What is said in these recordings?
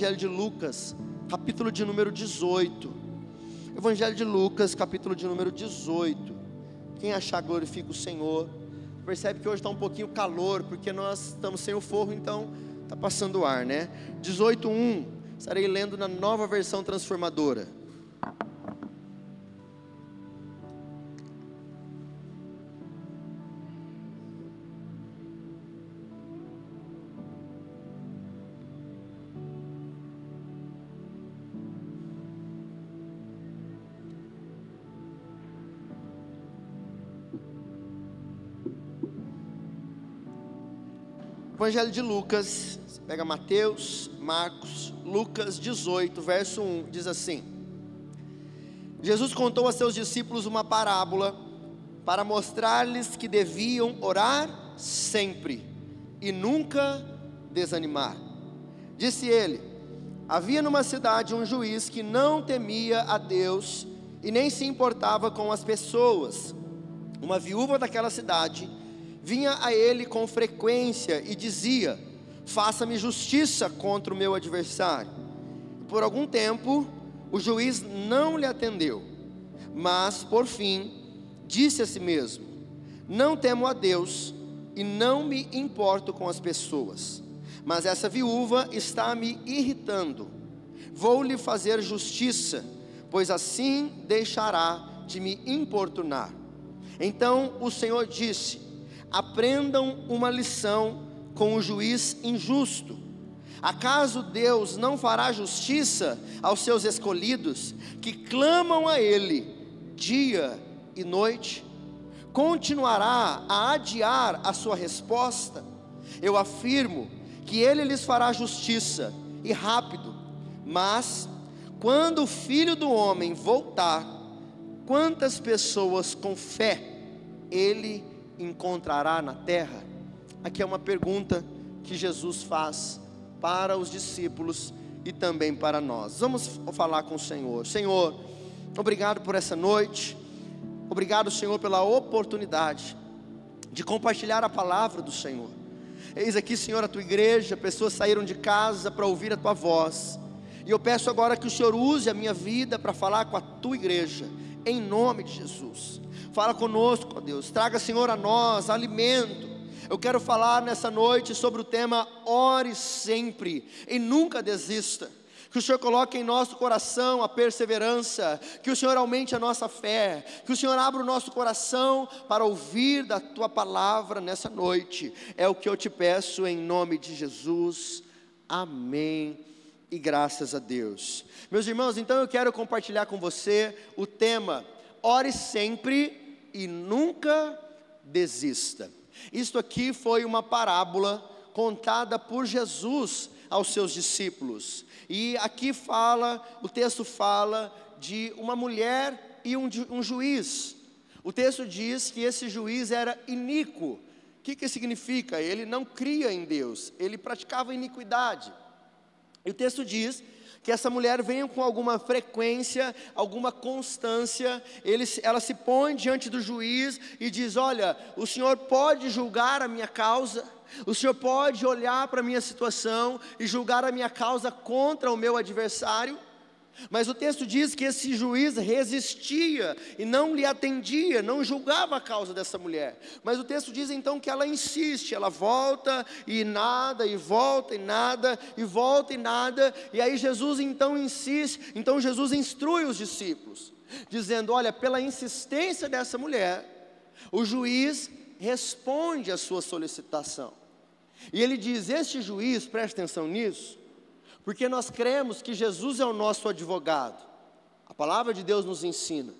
Evangelho de Lucas, capítulo de número 18. Evangelho de Lucas, capítulo de número 18. Quem achar, glorifica o Senhor. Percebe que hoje está um pouquinho calor, porque nós estamos sem o forro, então está passando o ar, né? 18:1, estarei lendo na Nova Versão Transformadora. Evangelho de Lucas, você pega Mateus, Marcos, Lucas 18, verso 1, diz assim: Jesus contou a seus discípulos uma parábola para mostrar-lhes que deviam orar sempre e nunca desanimar. Disse ele: havia numa cidade um juiz que não temia a Deus e nem se importava com as pessoas. Uma viúva daquela cidade vinha a ele com frequência e dizia: faça-me justiça contra o meu adversário. Por algum tempo o juiz não lhe atendeu, mas por fim disse a si mesmo: não temo a Deus e não me importo com as pessoas, mas essa viúva está me irritando. Vou-lhe fazer justiça, pois assim deixará de me importunar. Então o Senhor disse: aprendam uma lição com o juiz injusto. Acaso Deus não fará justiça aos seus escolhidos, que clamam a Ele dia e noite? Continuará a adiar a sua resposta? Eu afirmo que Ele lhes fará justiça, e rápido. Mas quando o Filho do Homem voltar, quantas pessoas com fé Ele encontrará na terra? Aqui é uma pergunta que Jesus faz para os discípulos e também para nós. Vamos falar com o Senhor. Senhor, obrigado por essa noite. Obrigado, Senhor, pela oportunidade de compartilhar a palavra do Senhor. Eis aqui, Senhor, a tua igreja. Pessoas saíram de casa para ouvir a tua voz, e eu peço agora que o Senhor use a minha vida para falar com a tua igreja, em nome de Jesus. Fala conosco, ó Deus, traga, Senhor, a nós alimento. Eu quero falar nessa noite sobre o tema ore sempre e nunca desista. Que o Senhor coloque em nosso coração a perseverança, que o Senhor aumente a nossa fé, que o Senhor abra o nosso coração para ouvir da tua palavra nessa noite. É o que eu te peço em nome de Jesus, amém e graças a Deus. Meus irmãos, então eu quero compartilhar com você o tema ore sempre e nunca desista. Isto aqui foi uma parábola contada por Jesus aos seus discípulos. E aqui o texto fala de uma mulher e um juiz. O texto diz que esse juiz era iníquo. O que significa? Ele não cria em Deus, ele praticava iniquidade. E o texto diz que essa mulher venha com alguma frequência, alguma constância. Ela se põe diante do juiz e diz: olha, o senhor pode julgar a minha causa, o senhor pode olhar para a minha situação e julgar a minha causa contra o meu adversário. Mas o texto diz que esse juiz resistia e não lhe atendia, não julgava a causa dessa mulher. Mas o texto diz então que ela insiste, ela volta e nada, e volta e nada, e volta e nada. E aí Jesus então insiste, então Jesus instrui os discípulos, dizendo: olha, pela insistência dessa mulher, o juiz responde à sua solicitação. E ele diz: este juiz, preste atenção nisso, porque nós cremos que Jesus é o nosso advogado. A palavra de Deus nos ensina: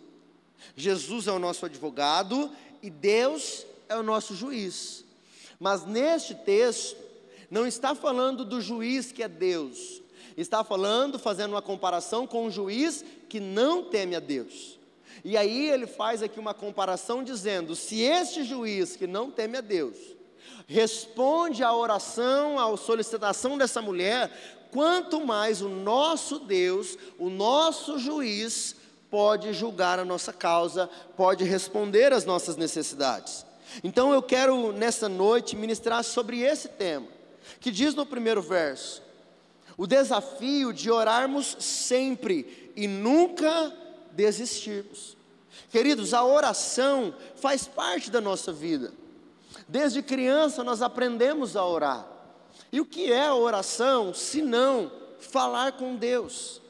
Jesus é o nosso advogado e Deus é o nosso juiz. Mas neste texto não está falando do juiz que é Deus, está falando, fazendo uma comparação com um juiz que não teme a Deus. E aí ele faz aqui uma comparação dizendo: se este juiz que não teme a Deus responde à oração, à solicitação dessa mulher, quanto mais o nosso Deus, o nosso juiz, pode julgar a nossa causa, pode responder às nossas necessidades. Então eu quero nessa noite ministrar sobre esse tema, que diz no primeiro verso: O desafio de orarmos sempre e nunca desistirmos. Queridos, a oração faz parte da nossa vida. Desde criança nós aprendemos a orar. E o que é a oração, se não falar com Deus?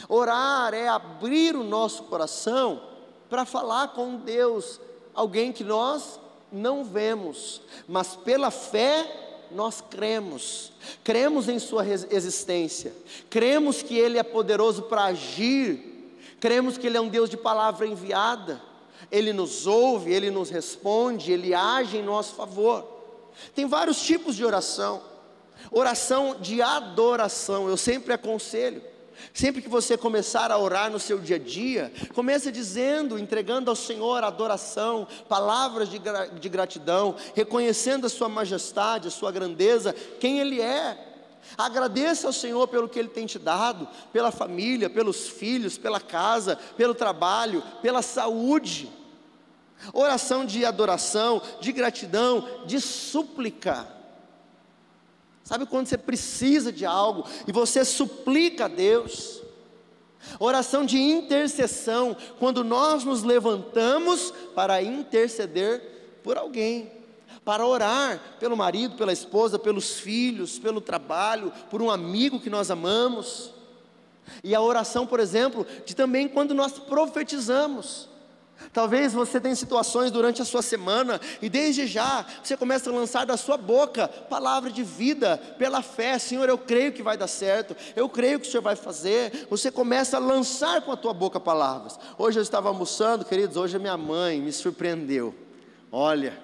Orar é abrir o nosso coração para falar com Deus, alguém que nós não vemos, mas pela fé nós cremos em sua existência, cremos que Ele é poderoso para agir, cremos que Ele é um Deus de palavra enviada, Ele nos ouve, Ele nos responde, Ele age em nosso favor. Tem vários tipos de oração. Oração de adoração, eu sempre aconselho, sempre que você começar a orar no seu dia a dia, comece dizendo, entregando ao Senhor adoração, palavras de gratidão, reconhecendo a sua majestade, a sua grandeza, quem Ele é. Agradeça ao Senhor pelo que Ele tem te dado, pela família, pelos filhos, pela casa, pelo trabalho, pela saúde. Oração de adoração, de gratidão, de súplica. Sabe quando você precisa de algo e você suplica a Deus? Oração de intercessão, quando nós nos levantamos para interceder por alguém, para orar pelo marido, pela esposa, pelos filhos, pelo trabalho, por um amigo que nós amamos. E a oração, por exemplo, de também quando nós profetizamos. Talvez você tenha situações durante a sua semana e desde já você começa a lançar da sua boca palavra de vida, pela fé. Senhor, eu creio que vai dar certo, eu creio que o Senhor vai fazer. Você começa a lançar com a tua boca palavras. Hoje eu estava almoçando, queridos, hoje a minha mãe me surpreendeu. Olha,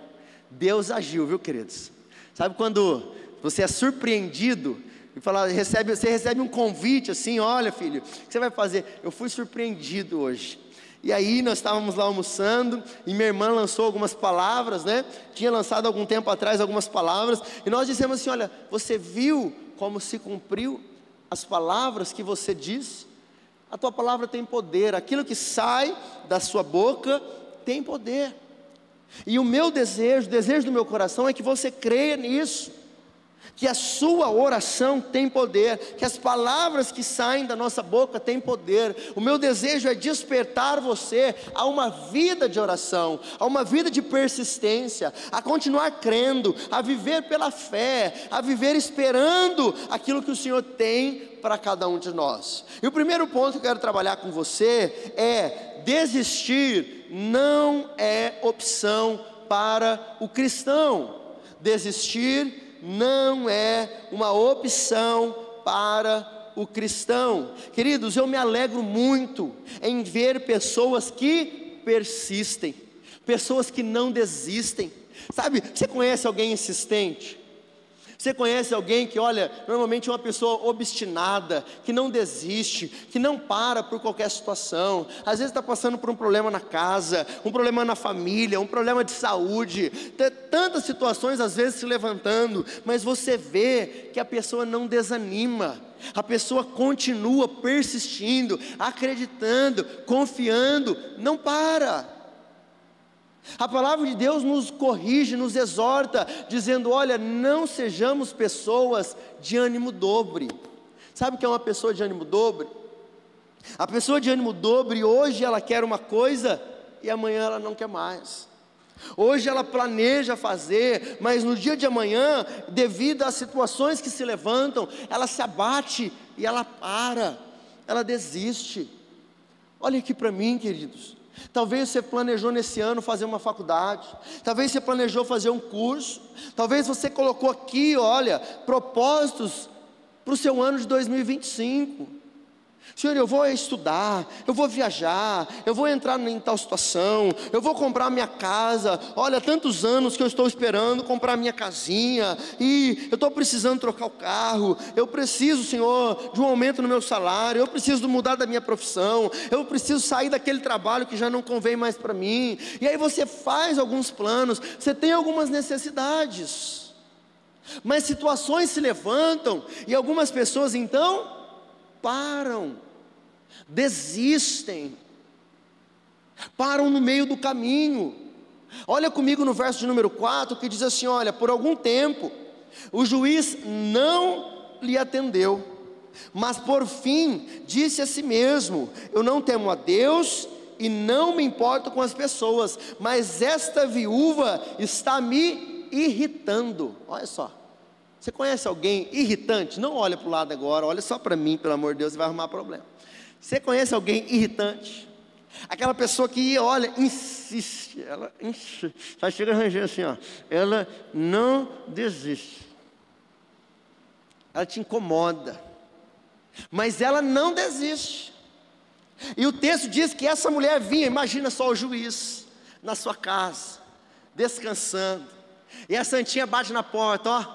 Deus agiu, viu, queridos? Sabe quando você é surpreendido e você recebe um convite assim: olha, filho, o que você vai fazer? Eu fui surpreendido hoje. E aí nós estávamos lá almoçando, e minha irmã lançou algumas palavras, né? Tinha lançado algum tempo atrás algumas palavras, e nós dissemos assim: olha, você viu como se cumpriu as palavras que você disse? A tua palavra tem poder, aquilo que sai da sua boca tem poder. E o meu desejo, o desejo do meu coração é que você creia nisso, que a sua oração tem poder, que as palavras que saem da nossa boca têm poder. O meu desejo é despertar você a uma vida de oração, a uma vida de persistência, a continuar crendo, a viver pela fé, a viver esperando aquilo que o Senhor tem para cada um de nós. E o primeiro ponto que eu quero trabalhar com você é: desistir não é opção para o cristão. Desistir não é uma opção para o cristão. Queridos, eu me alegro muito em ver pessoas que persistem, pessoas que não desistem. Sabe, você conhece alguém insistente? Você conhece alguém que, olha, normalmente é uma pessoa obstinada, que não desiste, que não para por qualquer situação. Às vezes está passando por um problema na casa, um problema na família, um problema de saúde, tantas situações às vezes se levantando, mas você vê que a pessoa não desanima, a pessoa continua persistindo, acreditando, confiando, não para. A palavra de Deus nos corrige, nos exorta, dizendo: olha, não sejamos pessoas de ânimo dobre. Sabe o que é uma pessoa de ânimo dobre? A pessoa de ânimo dobre, hoje ela quer uma coisa e amanhã ela não quer mais. Hoje ela planeja fazer, mas no dia de amanhã, devido às situações que se levantam, ela se abate e ela para, ela desiste. Olha aqui para mim, queridos. Talvez você planejou nesse ano fazer uma faculdade, talvez você planejou fazer um curso, talvez você colocou aqui, olha, propósitos para o seu ano de 2025. Senhor, eu vou estudar, eu vou viajar, eu vou entrar em tal situação, eu vou comprar minha casa. Olha, tantos anos que eu estou esperando comprar minha casinha, e eu estou precisando trocar o carro, eu preciso, Senhor, de um aumento no meu salário, eu preciso mudar da minha profissão, eu preciso sair daquele trabalho que já não convém mais para mim. E aí você faz alguns planos, você tem algumas necessidades, mas situações se levantam, e algumas pessoas então param, desistem, param no meio do caminho. Olha comigo no verso de número 4, que diz assim: olha, por algum tempo o juiz não lhe atendeu. mas por fim disse a si mesmo: eu não temo a Deus e não me importo com as pessoas, mas esta viúva está me irritando. Olha só, você conhece alguém irritante? Não olha para o lado agora, olha só para mim, pelo amor de Deus, e vai arrumar problema. Você conhece alguém irritante? Aquela pessoa que olha, insiste, ela insiste, só chega a ranger assim, ó, ela não desiste, ela te incomoda, mas ela não desiste. E o texto diz que essa mulher vinha, imagina só o juiz, na sua casa, descansando, e a santinha bate na porta,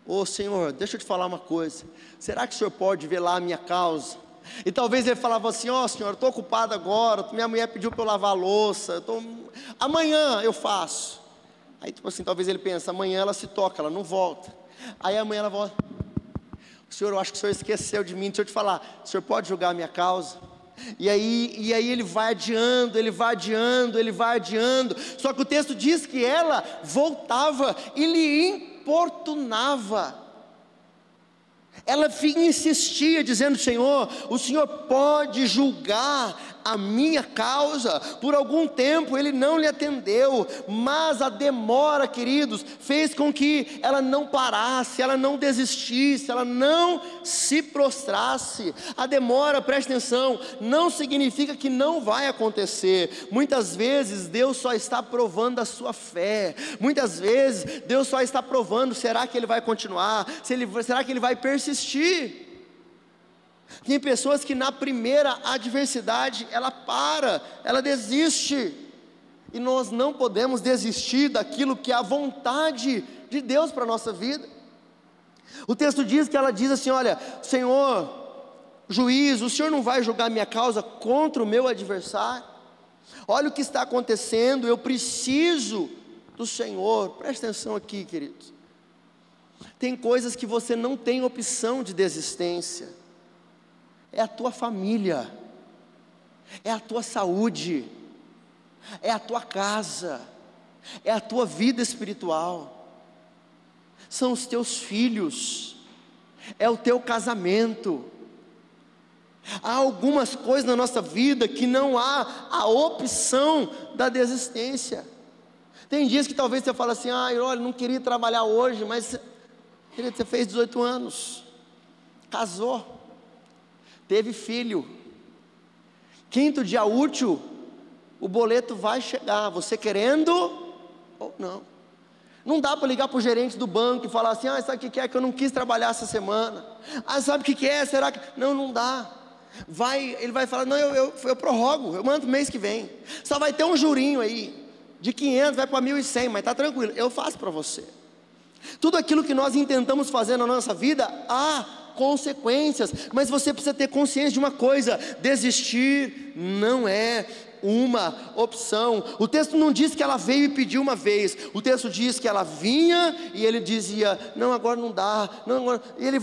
ô Senhor, deixa eu te falar uma coisa, será que o Senhor pode ver lá a minha causa? E talvez ele falava assim: Senhor, eu estou ocupado agora, minha mulher pediu para eu lavar a louça, amanhã eu faço. Aí tipo assim, talvez ele pense, amanhã ela se toca, ela não volta. Aí amanhã ela volta: Senhor, eu acho que o Senhor esqueceu de mim, deixa eu te falar, o Senhor pode julgar a minha causa? E aí ele vai adiando, ele vai adiando, ele vai adiando. Só que o texto diz que ela voltava e lhe importunava. Ela insistia dizendo: Senhor, o Senhor pode julgar a minha causa. Por algum tempo ele não lhe atendeu, mas a demora, queridos, fez com que ela não parasse, ela não desistisse, ela não se prostrasse. A demora, preste atenção, não significa que não vai acontecer. Muitas vezes Deus só está provando a sua fé. Muitas vezes Deus só está provando, será que ele vai continuar? Será que ele vai persistir? Tem pessoas que na primeira adversidade ela para, ela desiste. E nós não podemos desistir daquilo que é a vontade de Deus para a nossa vida. O texto diz que ela diz assim: olha, Senhor, juiz, o Senhor não vai julgar minha causa contra o meu adversário? Olha o que está acontecendo, eu preciso do Senhor. Presta atenção aqui, queridos. Tem coisas que você não tem opção de desistência. É a tua família, é a tua saúde, é a tua casa, é a tua vida espiritual, são os teus filhos, é o teu casamento. Há algumas coisas na nossa vida que não há a opção da desistência. Tem dias que talvez você fale assim: olha, não queria trabalhar hoje, mas querido, você fez 18 anos, casou, teve filho, quinto dia útil, o boleto vai chegar, você querendo ou não. Não dá para ligar para o gerente do banco e falar assim: sabe o que é que eu não quis trabalhar essa semana? Sabe o que é? Será que... Não dá. Ele vai falar: não, eu prorrogo, eu mando mês que vem. Só vai ter um jurinho aí, de 500 vai para 1.100, mas está tranquilo, eu faço para você. Tudo aquilo que nós intentamos fazer na nossa vida, consequências, mas você precisa ter consciência de uma coisa: desistir não é uma opção. O texto não diz que ela veio e pediu uma vez, o texto diz que ela vinha e ele dizia: não, agora não dá, não, agora...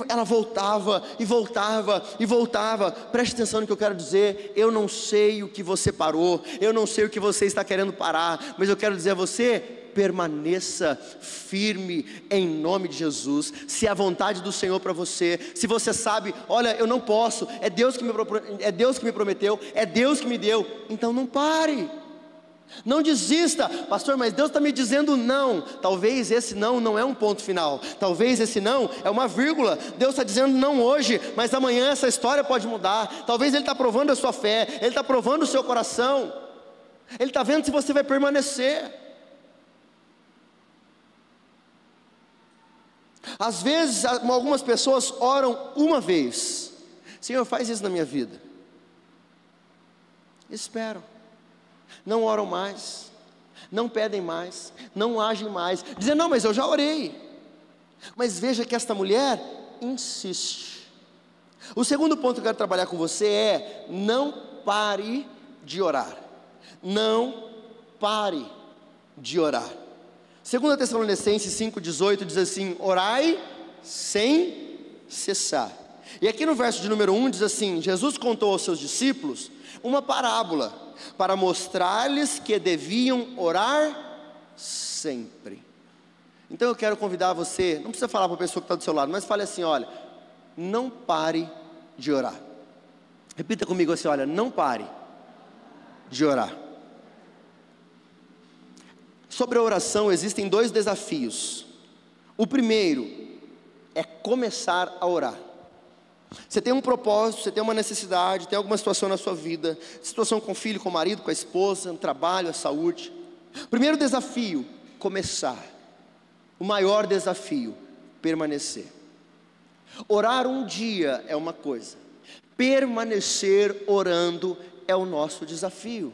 ela voltava e voltava e voltava. Preste atenção no que eu quero dizer. Eu não sei o que você parou, eu não sei o que você está querendo parar, mas eu quero dizer a você: permaneça firme em nome de Jesus. Se é a vontade do Senhor para você, se você sabe, olha, eu não posso, é Deus que me prometeu, é Deus que me deu, então não pare, não desista. Pastor, mas Deus está me dizendo não. Talvez esse não é um ponto final, talvez esse não é uma vírgula. Deus está dizendo não hoje, mas amanhã essa história pode mudar. Talvez Ele está provando a sua fé, Ele está provando o seu coração, Ele está vendo se você vai permanecer. Às vezes algumas pessoas oram uma vez: Senhor, faz isso na minha vida. Esperam, não oram mais, não pedem mais, não agem mais, dizem: não, mas eu já orei. Mas veja que esta mulher insiste. O segundo ponto que eu quero trabalhar com você é: não pare de orar. Não pare de orar. 2 Tessalonicenses 5,18 diz assim: orai sem cessar. E aqui no verso de número 1 diz assim: Jesus contou aos seus discípulos uma parábola para mostrar-lhes que deviam orar sempre. Então eu quero convidar você, não precisa falar para a pessoa que está do seu lado, mas fale assim: olha, não pare de orar. Repita comigo assim, olha, não pare de orar. Sobre a oração existem 2 desafios. O primeiro é começar a orar. Você tem um propósito, você tem uma necessidade, tem alguma situação na sua vida, situação com o filho, com o marido, com a esposa, no trabalho, a saúde. Primeiro desafio, começar. O maior desafio, permanecer. Orar um dia é uma coisa, permanecer orando é o nosso desafio.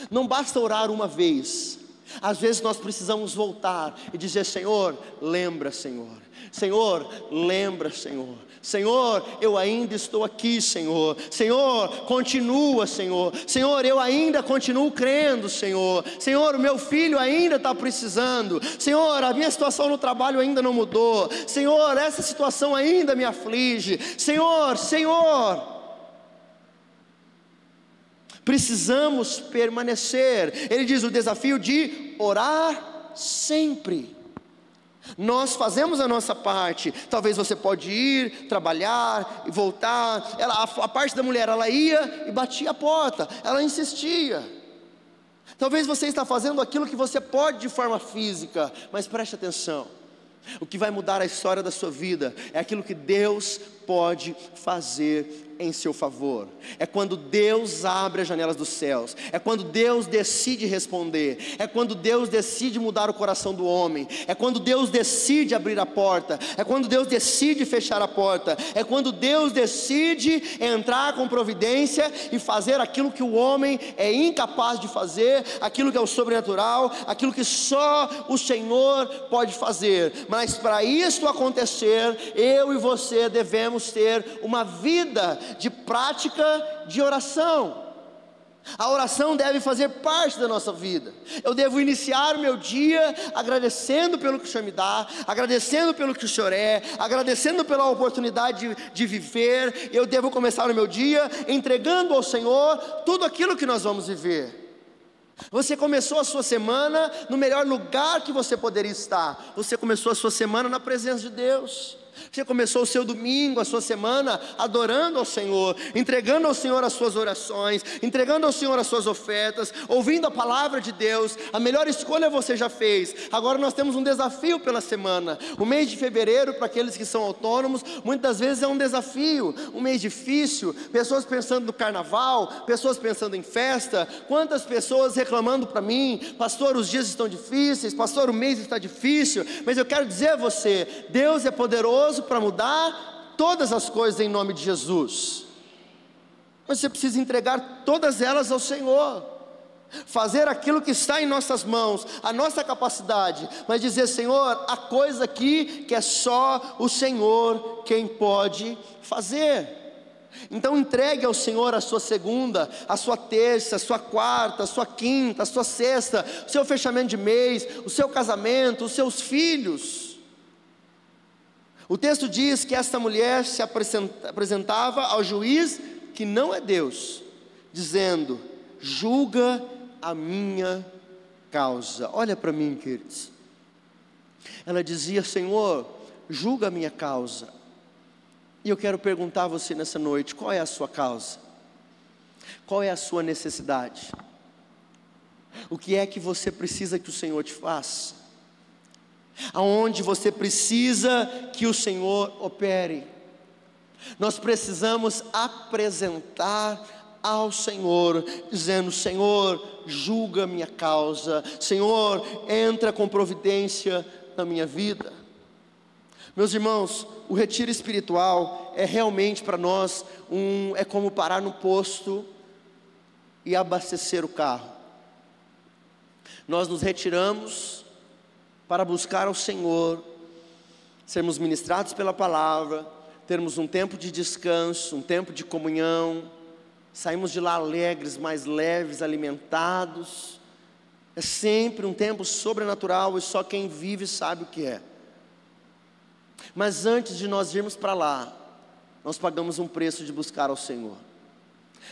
Não basta orar uma vez. Às vezes nós precisamos voltar e dizer: Senhor, lembra, Senhor. Senhor, lembra, Senhor. Senhor, eu ainda estou aqui, Senhor. Senhor, continua, Senhor. Senhor, eu ainda continuo crendo, Senhor. Senhor, o meu filho ainda está precisando. Senhor, a minha situação no trabalho ainda não mudou. Senhor, essa situação ainda me aflige. Senhor, Senhor. Precisamos permanecer. Ele diz o desafio de orar sempre. Nós fazemos a nossa parte. Talvez você pode ir, trabalhar e voltar. A parte da mulher, ela ia e batia a porta, ela insistia. Talvez você está fazendo aquilo que você pode de forma física, mas preste atenção. O que vai mudar a história da sua vida é aquilo que Deus pode fazer em seu favor. É quando Deus abre as janelas dos céus, é quando Deus decide responder, é quando Deus decide mudar o coração do homem, é quando Deus decide abrir a porta, é quando Deus decide fechar a porta, é quando Deus decide entrar com providência e fazer aquilo que o homem é incapaz de fazer, aquilo que é o sobrenatural, aquilo que só o Senhor pode fazer. Mas para isso acontecer, eu e você devemos ter uma vida de prática de oração. A oração deve fazer parte da nossa vida. Eu devo iniciar o meu dia agradecendo pelo que o Senhor me dá, agradecendo pelo que o Senhor é, agradecendo pela oportunidade de viver. Eu devo começar o meu dia entregando ao Senhor tudo aquilo que nós vamos viver. Você começou a sua semana no melhor lugar que você poderia estar. Você começou a sua semana na presença de Deus. Você começou o seu domingo, a sua semana, adorando ao Senhor, entregando ao Senhor as suas orações, entregando ao Senhor as suas ofertas, ouvindo a palavra de Deus. A melhor escolha você já fez. Agora nós temos um desafio pela semana. O mês de fevereiro, para aqueles que são autônomos, muitas vezes é um desafio, um mês difícil. Pessoas pensando no carnaval, pessoas pensando em festa. Quantas pessoas reclamando para mim: pastor, os dias estão difíceis, pastor, o mês está difícil. Mas eu quero dizer a você, Deus é poderoso para mudar todas as coisas em nome de Jesus. Mas você precisa entregar todas elas ao Senhor, fazer aquilo que está em nossas mãos, a nossa capacidade, mas dizer: Senhor, há coisa aqui que é só o Senhor quem pode fazer. Então entregue ao Senhor a sua segunda, a sua terça, a sua quarta, a sua quinta, a sua sexta, o seu fechamento de mês, o seu casamento, os seus filhos. O texto diz que esta mulher se apresentava ao juiz, que não é Deus, dizendo: julga a minha causa. Olha para mim, queridos. Ela dizia: Senhor, julga a minha causa. E eu quero perguntar a você nessa noite: qual é a sua causa? Qual é a sua necessidade? O que é que você precisa que o Senhor te faça? Aonde você precisa que o Senhor opere? Nós precisamos apresentar ao Senhor, dizendo: Senhor, julga a minha causa. Senhor, entra com providência na minha vida. Meus irmãos, o retiro espiritual é realmente para nós é como parar no posto e abastecer o carro. Nós nos retiramos para buscar ao Senhor, sermos ministrados pela palavra, termos um tempo de descanso, um tempo de comunhão, saímos de lá alegres, mais leves, alimentados. É sempre um tempo sobrenatural e só quem vive sabe o que é. Mas antes de nós irmos para lá, nós pagamos um preço de buscar ao Senhor.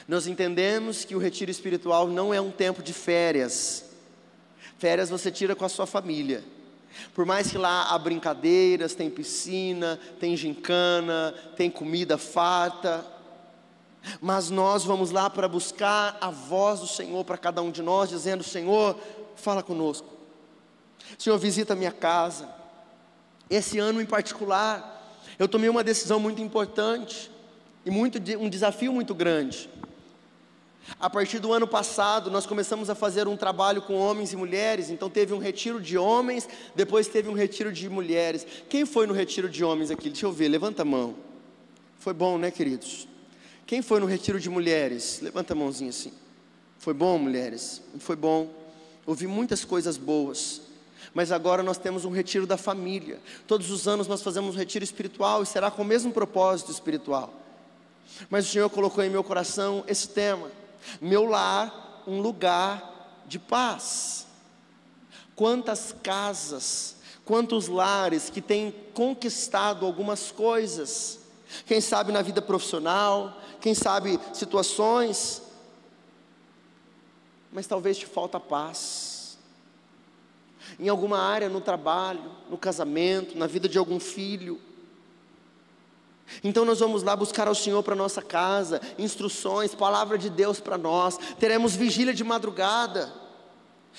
Nós entendemos que o retiro espiritual não é um tempo de férias. Férias você tira com a sua família. Por mais que lá há brincadeiras, tem piscina, tem gincana, tem comida farta, mas nós vamos lá para buscar a voz do Senhor para cada um de nós, dizendo: Senhor, fala conosco. Senhor, visita a minha casa. Esse ano em particular, eu tomei uma decisão muito importante e um desafio muito grande. A partir do ano passado, nós começamos a fazer um trabalho com homens e mulheres. Então teve um retiro de homens, depois teve um retiro de mulheres. Quem foi no retiro de homens aqui? Deixa eu ver, levanta a mão. Foi bom, né, queridos? Quem foi no retiro de mulheres? Levanta a mãozinha assim. Foi bom, mulheres? Foi bom. Ouvi muitas coisas boas. Mas agora nós temos um retiro da família. Todos os anos nós fazemos um retiro espiritual e será com o mesmo propósito espiritual. Mas o Senhor colocou em meu coração esse tema: meu lar, um lugar de paz. Quantas casas, quantos lares que têm conquistado algumas coisas, quem sabe na vida profissional, quem sabe situações, mas talvez te falta paz, em alguma área, no trabalho, no casamento, na vida de algum filho. Então nós vamos lá buscar ao Senhor para nossa casa, instruções, palavra de Deus para nós. Teremos vigília de madrugada.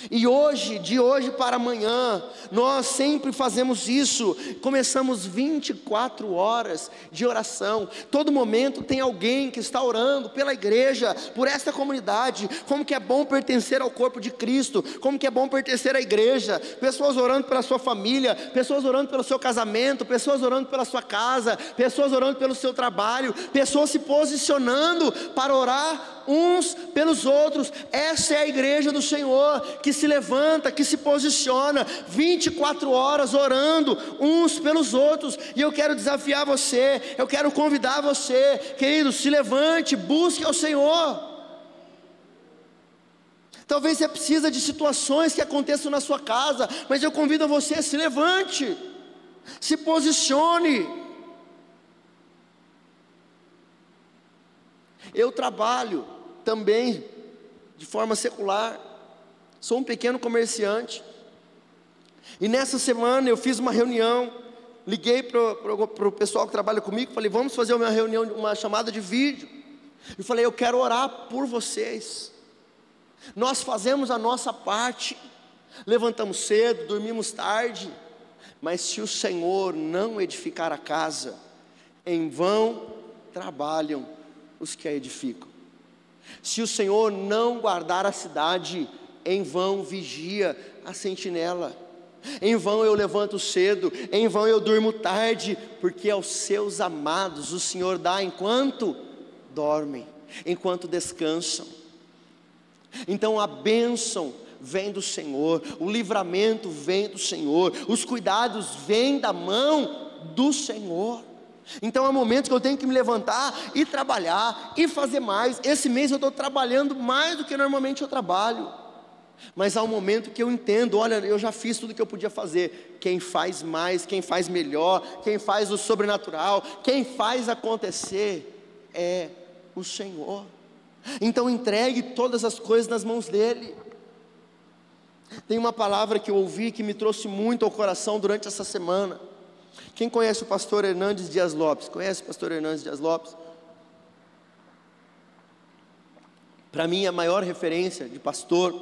E hoje, de hoje para amanhã, nós sempre fazemos isso. Começamos 24 horas de oração. Todo momento tem alguém que está orando pela igreja, por esta comunidade. Como que é bom pertencer ao corpo de Cristo, como que é bom pertencer à igreja. Pessoas orando pela sua família, pessoas orando pelo seu casamento, pessoas orando pela sua casa, pessoas orando pelo seu trabalho, pessoas se posicionando para orar uns pelos outros. Essa é a igreja do Senhor, que se levanta, que se posiciona 24 horas orando uns pelos outros. E eu quero desafiar você, eu quero convidar você, querido, se levante, busque ao Senhor. Talvez você precisa de situações que aconteçam na sua casa, mas eu convido você, se levante, se posicione. Eu trabalho também de forma secular, sou um pequeno comerciante, e nessa semana eu fiz uma reunião, liguei para o pessoal que trabalha comigo, falei: vamos fazer uma reunião, uma chamada de vídeo, e falei: eu quero orar por vocês. Nós fazemos a nossa parte, levantamos cedo, dormimos tarde, mas se o Senhor não edificar a casa, em vão trabalham os que a edificam. Se o Senhor não guardar a cidade, em vão vigia a sentinela. Em vão eu levanto cedo, em vão eu durmo tarde, porque aos seus amados o Senhor dá enquanto dormem, enquanto descansam. Então a bênção vem do Senhor, o livramento vem do Senhor, os cuidados vêm da mão do Senhor. Então há momentos que eu tenho que me levantar e trabalhar e fazer mais. Esse mês eu estou trabalhando mais do que normalmente eu trabalho, mas há um momento que eu entendo: olha, eu já fiz tudo que eu podia fazer. Quem faz mais, quem faz melhor, quem faz o sobrenatural, quem faz acontecer é o Senhor. Então entregue todas as coisas nas mãos dEle. Tem uma palavra que eu ouvi que me trouxe muito ao coração durante essa semana. Quem conhece o pastor Hernandes Dias Lopes? Conhece o pastor Hernandes Dias Lopes? Para mim, a maior referência de pastor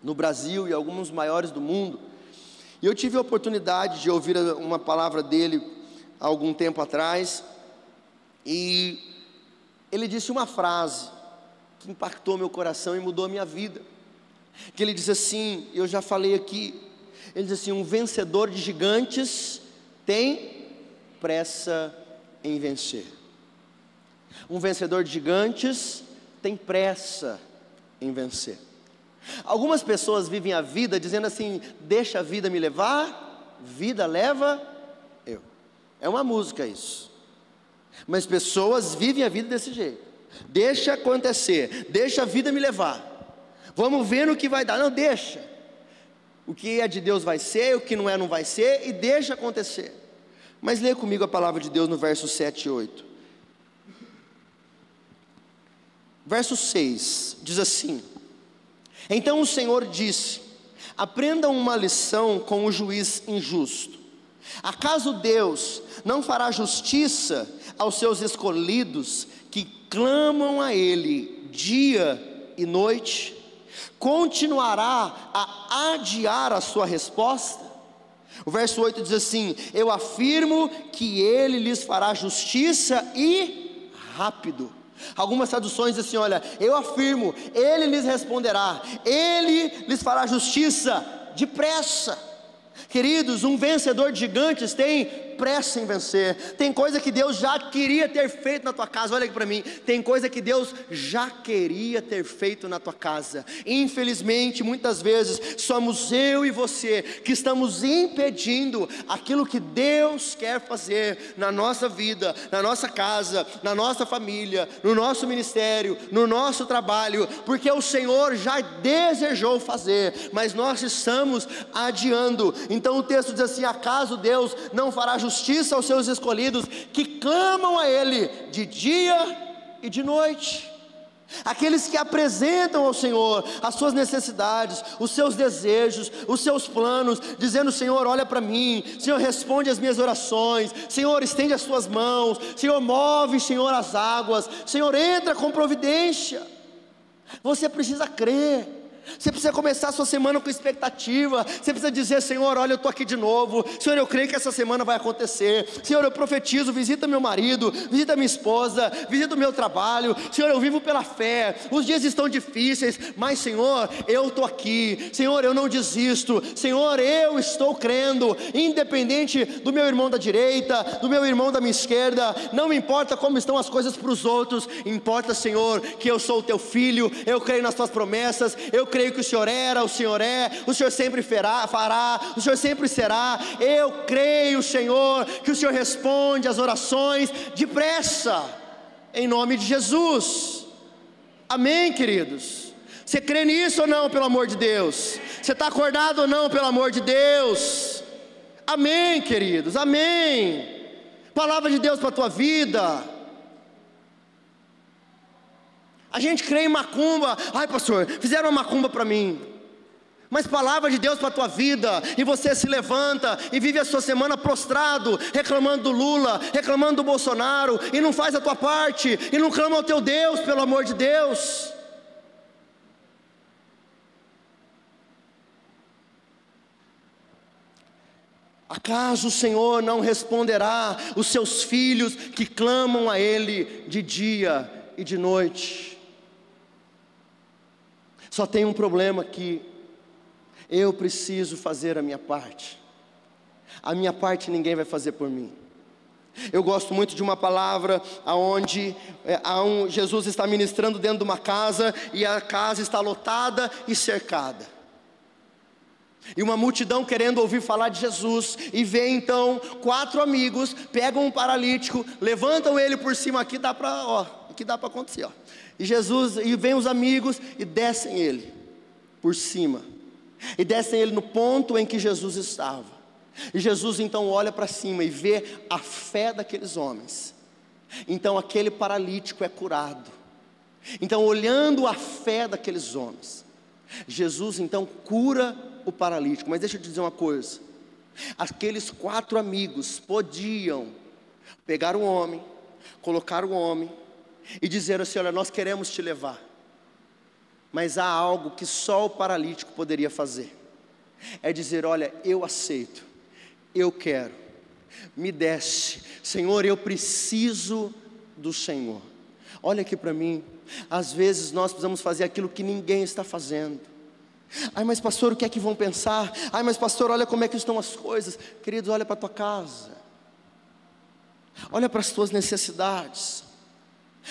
no Brasil e alguns maiores do mundo. E eu tive a oportunidade de ouvir uma palavra dele há algum tempo atrás, e ele disse uma frase que impactou meu coração e mudou a minha vida. Que ele diz assim, eu já falei aqui, ele diz assim: um vencedor de gigantes tem pressa em vencer. Um vencedor de gigantes tem pressa em vencer. Algumas pessoas vivem a vida dizendo assim: deixa a vida me levar, vida leva eu. É uma música isso. Mas pessoas vivem a vida desse jeito: deixa acontecer, deixa a vida me levar, vamos ver no que vai dar. Não, deixa. O que é de Deus vai ser, o que não é não vai ser, e deixa acontecer. Mas leia comigo a palavra de Deus no verso 7 e 8. Verso 6 diz assim: então o Senhor disse: Aprendam uma lição com o juiz injusto. Acaso Deus não fará justiça aos seus escolhidos que clamam a Ele dia e noite? Continuará a adiar a sua resposta? O verso 8 diz assim: eu afirmo que Ele lhes fará justiça e rápido. Algumas traduções dizem assim: olha, eu afirmo, Ele lhes responderá, Ele lhes fará justiça depressa. Queridos, um vencedor de gigantes tem pressa em vencer. Tem coisa que Deus já queria ter feito na tua casa. Olha aqui para mim, tem coisa que Deus já queria ter feito na tua casa. Infelizmente, muitas vezes, somos eu e você que estamos impedindo aquilo que Deus quer fazer na nossa vida, na nossa casa, na nossa família, no nosso ministério, no nosso trabalho, porque o Senhor já desejou fazer, mas nós estamos adiando. Então o texto diz assim: acaso Deus não fará justiça aos seus escolhidos que clamam a Ele de dia e de noite? Aqueles que apresentam ao Senhor as suas necessidades, os seus desejos, os seus planos, dizendo: Senhor, olha para mim, Senhor, responde as minhas orações, Senhor, estende as tuas mãos, Senhor, move, Senhor, as águas, Senhor, entra com providência. Você precisa crer. Você precisa começar a sua semana com expectativa. Você precisa dizer: Senhor, olha, eu estou aqui de novo. Senhor, eu creio que essa semana vai acontecer. Senhor, eu profetizo, visita meu marido, visita minha esposa, visita o meu trabalho. Senhor, eu vivo pela fé. Os dias estão difíceis, mas Senhor, eu estou aqui. Senhor, eu não desisto. Senhor, eu estou crendo, independente do meu irmão da direita, do meu irmão da minha esquerda. Não me importa como estão as coisas para os outros. Importa, Senhor, que eu sou o teu filho. Eu creio nas tuas promessas. Eu creio que o Senhor era, o Senhor é, o Senhor sempre fará, o Senhor sempre será. Eu creio, Senhor, que o Senhor responde às orações depressa, em nome de Jesus. Amém, queridos? Você crê nisso ou não, pelo amor de Deus? Você está acordado ou não, pelo amor de Deus? Amém, queridos, amém. Palavra de Deus para a tua vida. A gente crê em macumba. Ai, pastor, fizeram uma macumba para mim. Mas palavra de Deus para a tua vida, e você se levanta e vive a sua semana prostrado, reclamando do Lula, reclamando do Bolsonaro, e não faz a tua parte, e não clama ao teu Deus, pelo amor de Deus. Acaso o Senhor não responderá os seus filhos que clamam a Ele de dia e de noite? Só tem um problema, que eu preciso fazer a minha parte. A minha parte ninguém vai fazer por mim. Eu gosto muito de uma palavra onde Jesus está ministrando dentro de uma casa, e a casa está lotada e cercada, e uma multidão querendo ouvir falar de Jesus, e vê então 4 amigos, pegam um paralítico, levantam ele por cima. Aqui dá para acontecer, ó. E vem os amigos e descem ele por cima, e descem ele no ponto em que Jesus estava. E Jesus então olha para cima e vê a fé daqueles homens. Então aquele paralítico é curado. Então, olhando a fé daqueles homens, Jesus então cura o paralítico. Mas deixa eu te dizer uma coisa: aqueles 4 amigos podiam pegar o homem, colocar o homem e dizer assim: olha, nós queremos te levar. Mas há algo que só o paralítico poderia fazer: é dizer: olha, eu aceito, eu quero, me desce, Senhor, eu preciso do Senhor. Olha aqui para mim, às vezes nós precisamos fazer aquilo que ninguém está fazendo. Ai, mas pastor, o que é que vão pensar? Ai, mas pastor, olha como é que estão as coisas. Queridos, olha para a tua casa, olha para as tuas necessidades.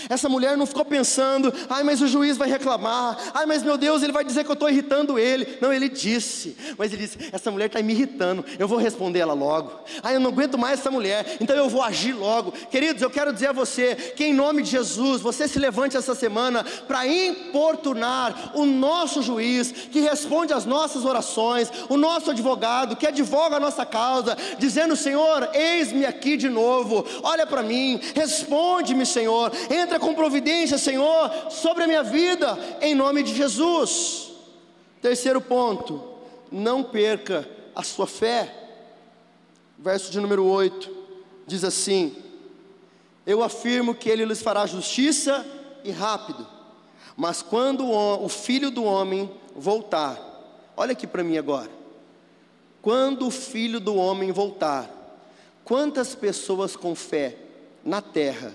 Essa mulher não ficou pensando: ai, mas o juiz vai reclamar, ai, mas meu Deus, ele vai dizer que eu estou irritando ele. Não, ele disse, mas ele disse: essa mulher está me irritando, eu vou responder ela logo. Ai, eu não aguento mais essa mulher, então eu vou agir logo. Queridos, eu quero dizer a você que em nome de Jesus, você se levante essa semana para importunar o nosso juiz, que responde às nossas orações, o nosso advogado, que advoga a nossa causa, dizendo: Senhor, eis-me aqui de novo, olha para mim, responde-me, Senhor, entra com providência, Senhor, sobre a minha vida, em nome de Jesus. Terceiro ponto: não perca a sua fé. Verso de número 8, diz assim: eu afirmo que ele lhes fará justiça e rápido. Mas quando o Filho do Homem voltar, olha aqui para mim agora. Quando o Filho do Homem voltar, quantas pessoas com fé na terra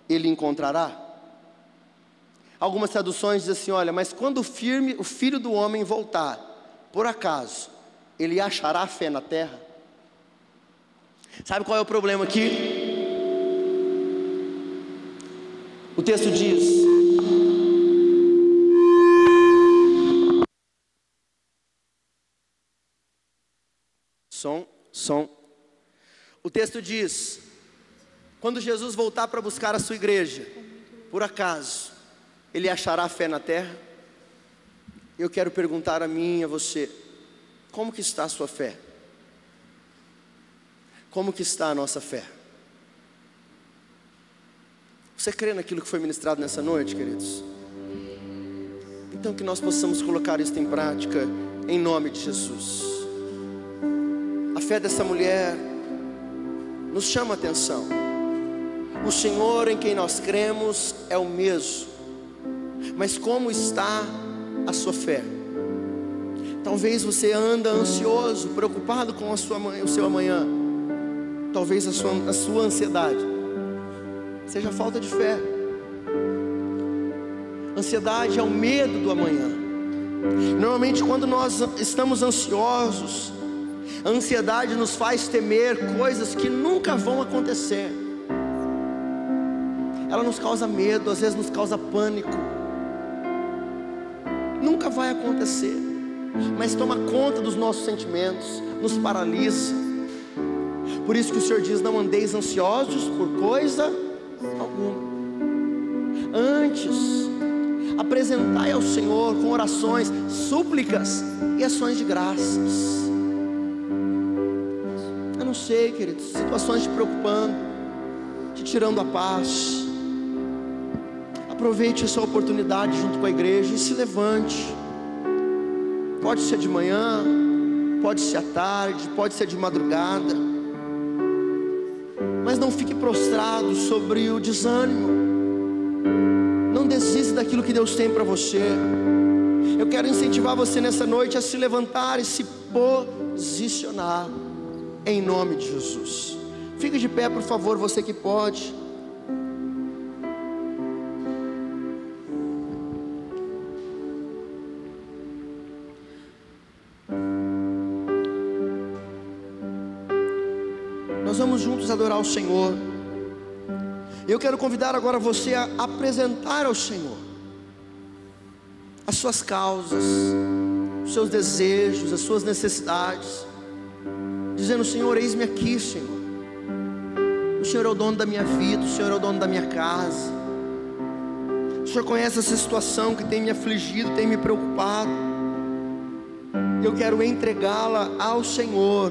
ele encontrará? Algumas traduções dizem assim: olha, mas quando o Filho do Homem voltar, por acaso, ele achará fé na terra? Sabe qual é o problema aqui? O texto diz: som. O texto diz: quando Jesus voltar para buscar a sua igreja, por acaso, ele achará fé na terra? Eu quero perguntar a mim e a você: como que está a sua fé? Como que está a nossa fé? Você crê naquilo que foi ministrado nessa noite, queridos? Então que nós possamos colocar isso em prática, em nome de Jesus. A fé dessa mulher nos chama a atenção. O Senhor em quem nós cremos é o mesmo. Mas como está a sua fé? Talvez você anda ansioso, preocupado com o seu amanhã. Talvez a sua ansiedade seja a falta de fé. Ansiedade é o medo do amanhã. Normalmente quando nós estamos ansiosos, a ansiedade nos faz temer coisas que nunca vão acontecer. Ela nos causa medo, às vezes nos causa pânico. Nunca vai acontecer, mas toma conta dos nossos sentimentos, nos paralisa. Por isso que o Senhor diz: não andeis ansiosos por coisa alguma. Antes, apresentai ao Senhor com orações, súplicas e ações de graças. Eu não sei, queridos, situações te preocupando, te tirando a paz. Aproveite essa oportunidade junto com a igreja e se levante. Pode ser de manhã, pode ser à tarde, pode ser de madrugada, mas não fique prostrado sobre o desânimo. Não desista daquilo que Deus tem para você. Eu quero incentivar você nessa noite a se levantar e se posicionar, em nome de Jesus. Fique de pé, por favor, você que pode. Nós vamos juntos adorar o Senhor. Eu quero convidar agora você a apresentar ao Senhor as suas causas, os seus desejos, as suas necessidades, dizendo: Senhor, eis-me aqui, Senhor. O Senhor é o dono da minha vida, o Senhor é o dono da minha casa. O Senhor conhece essa situação que tem me afligido, tem me preocupado. Eu quero entregá-la ao Senhor,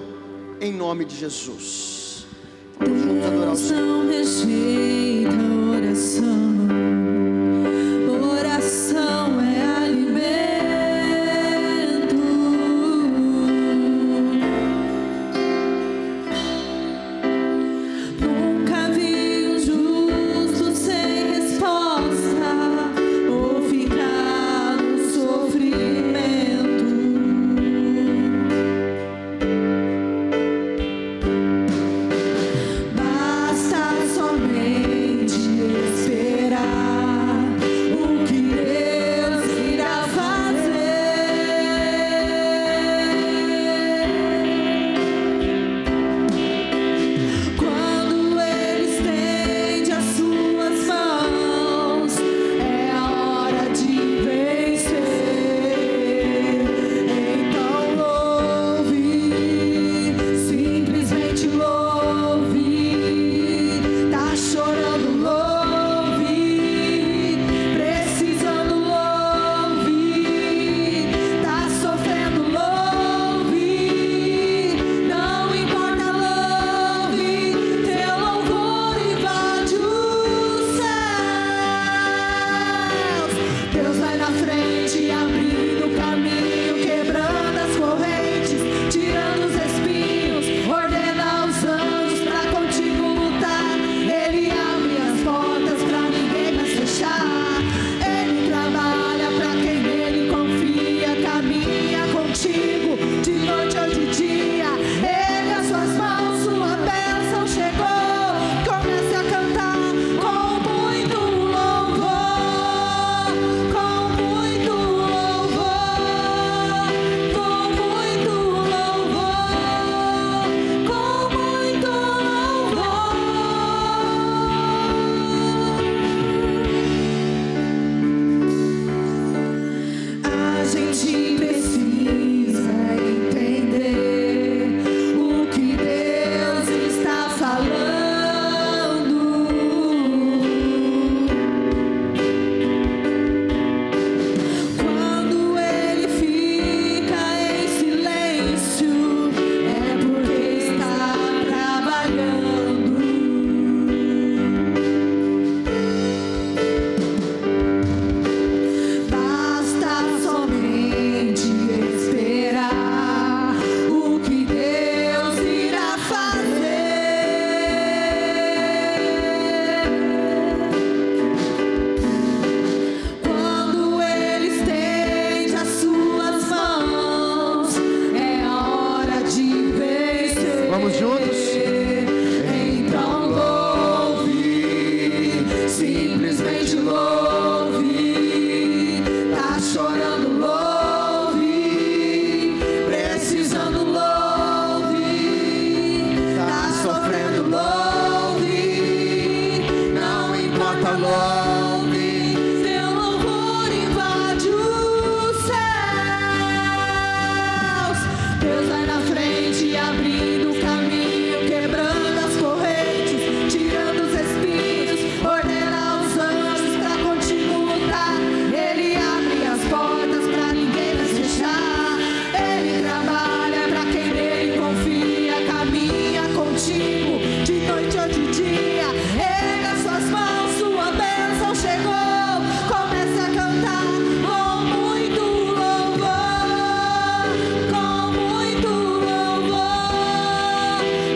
em nome de Jesus. Vamos juntos adorar o Senhor. Não rejeita oração. Oração é alimento. Nunca vi um justo sem resposta ou ficar no sofrimento. Basta somente ouve, teu louvor invade os céus. Deus vai na frente, abrindo o caminho, quebrando as correntes, tirando os espinhos, ordena os anjos pra contigo lutar. Ele abre as portas pra ninguém mais fechar. Ele trabalha pra quem nele confia, caminha contigo de noite ou de dia. Erga suas mãos, sua bênção chegou. Comece a cantar com muito louvor, com muito louvor,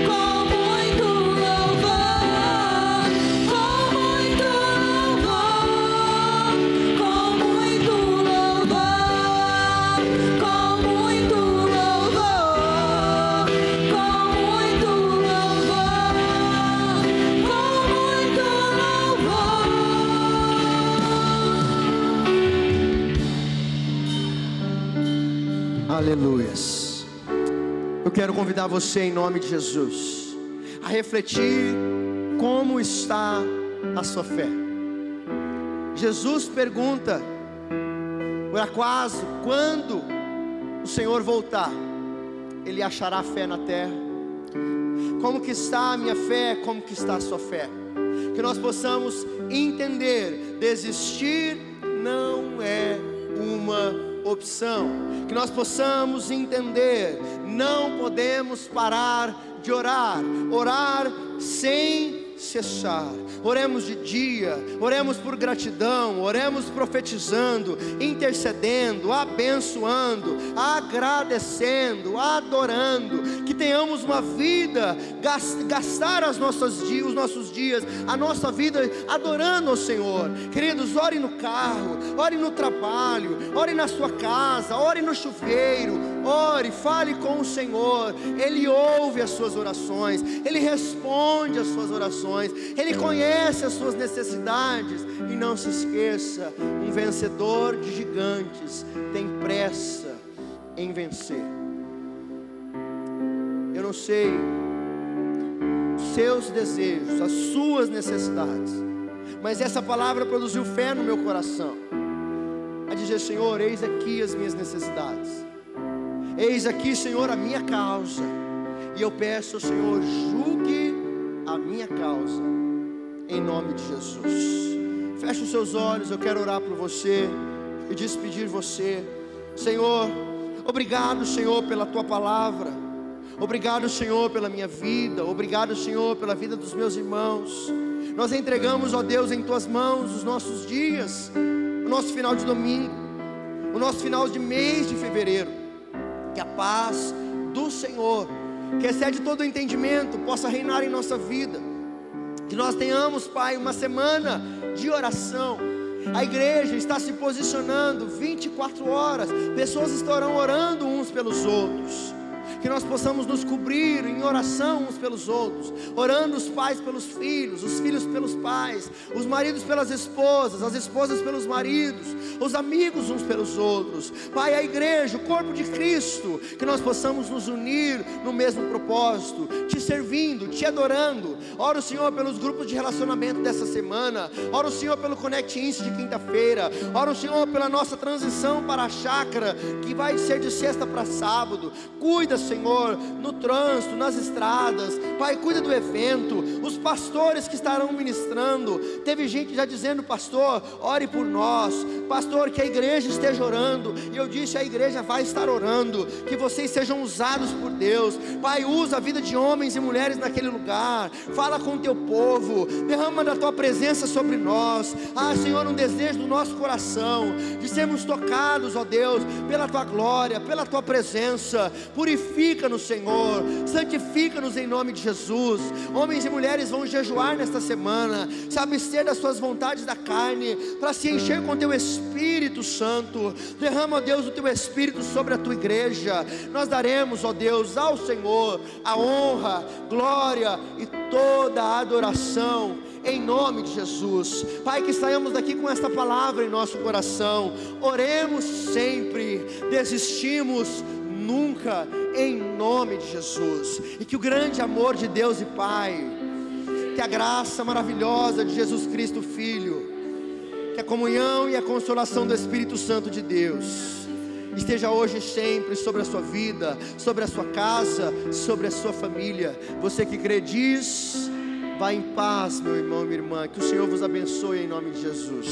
com muito louvor, com muito louvor, com muito louvor, com muito louvor, com muito Aleluias. Eu quero convidar você em nome de Jesus a refletir como está a sua fé. Jesus pergunta: por acaso, quando o Senhor voltar, Ele achará fé na terra? Como que está a minha fé? Como que está a sua fé? Que nós possamos entender, desistir não é uma opção. Que nós possamos entender, não podemos parar de orar. Orar sem cessar. Oremos de dia, oremos por gratidão, oremos profetizando, intercedendo, abençoando, agradecendo, adorando. Que tenhamos uma vida, gastar os nossos dias, a nossa vida adorando ao Senhor. Queridos, ore no carro, ore no trabalho, ore na sua casa, ore no chuveiro, ore, fale com o Senhor. Ele ouve as suas orações, Ele responde as suas orações, Ele conhece as suas necessidades. E não se esqueça, um vencedor de gigantes tem pressa em vencer. Eu não sei os seus desejos, as suas necessidades, mas essa palavra produziu fé no meu coração, a dizer: Senhor, eis aqui as minhas necessidades, eis aqui, Senhor, a minha causa, e eu peço ao Senhor, julgue a minha causa, em nome de Jesus. Feche os seus olhos, eu quero orar por você e despedir você. Senhor, obrigado, Senhor, pela Tua palavra. Obrigado, Senhor, pela minha vida. Obrigado, Senhor, pela vida dos meus irmãos. Nós entregamos, ó Deus, em Tuas mãos os nossos dias, o nosso final de domingo, o nosso final de mês de fevereiro. Que a paz do Senhor, que excede todo o entendimento, possa reinar em nossa vida. Que nós tenhamos, Pai, uma semana de oração. A igreja está se posicionando 24 horas. Pessoas estarão orando uns pelos outros. Que nós possamos nos cobrir em oração uns pelos outros, orando os pais pelos filhos, os filhos pelos pais, os maridos pelas esposas, as esposas pelos maridos, os amigos uns pelos outros. Pai, a igreja, o corpo de Cristo, que nós possamos nos unir no mesmo propósito, Te servindo, Te adorando. Ora o Senhor pelos grupos de relacionamento dessa semana, ora o Senhor pelo Connect Inst de quinta-feira, ora o Senhor pela nossa transição para a chácara, que vai ser de sexta para sábado. Cuida, Senhor, no trânsito, nas estradas. Pai, cuida do evento, os pastores que estarão ministrando. Teve gente já dizendo: pastor, ore por nós, pastor, que a igreja esteja orando. E eu disse: a igreja vai estar orando, que vocês sejam usados por Deus. Pai, usa a vida de homens e mulheres naquele lugar. Fala com o Teu povo, derrama da Tua presença sobre nós. Senhor, um desejo do nosso coração, de sermos tocados, ó Deus, pela Tua glória, pela Tua presença. Purifica-nos, Senhor, santifica-nos em nome de Jesus. Homens e mulheres vão jejuar nesta semana, se abster das suas vontades da carne, para se encher com Teu Espírito Santo. Derrama, ó Deus, o Teu Espírito sobre a Tua igreja. Nós daremos, ó Deus, ao Senhor a honra, glória e toda a adoração, em nome de Jesus. Pai, que saiamos daqui com esta palavra em nosso coração. Oremos sempre, desistimos nunca, em nome de Jesus. E que o grande amor de Deus e Pai, que a graça maravilhosa de Jesus Cristo Filho, comunhão e a consolação do Espírito Santo de Deus esteja hoje e sempre sobre a sua vida, sobre a sua casa, sobre a sua família. Você que crê diz: vá em paz, meu irmão e minha irmã. Que o Senhor vos abençoe em nome de Jesus.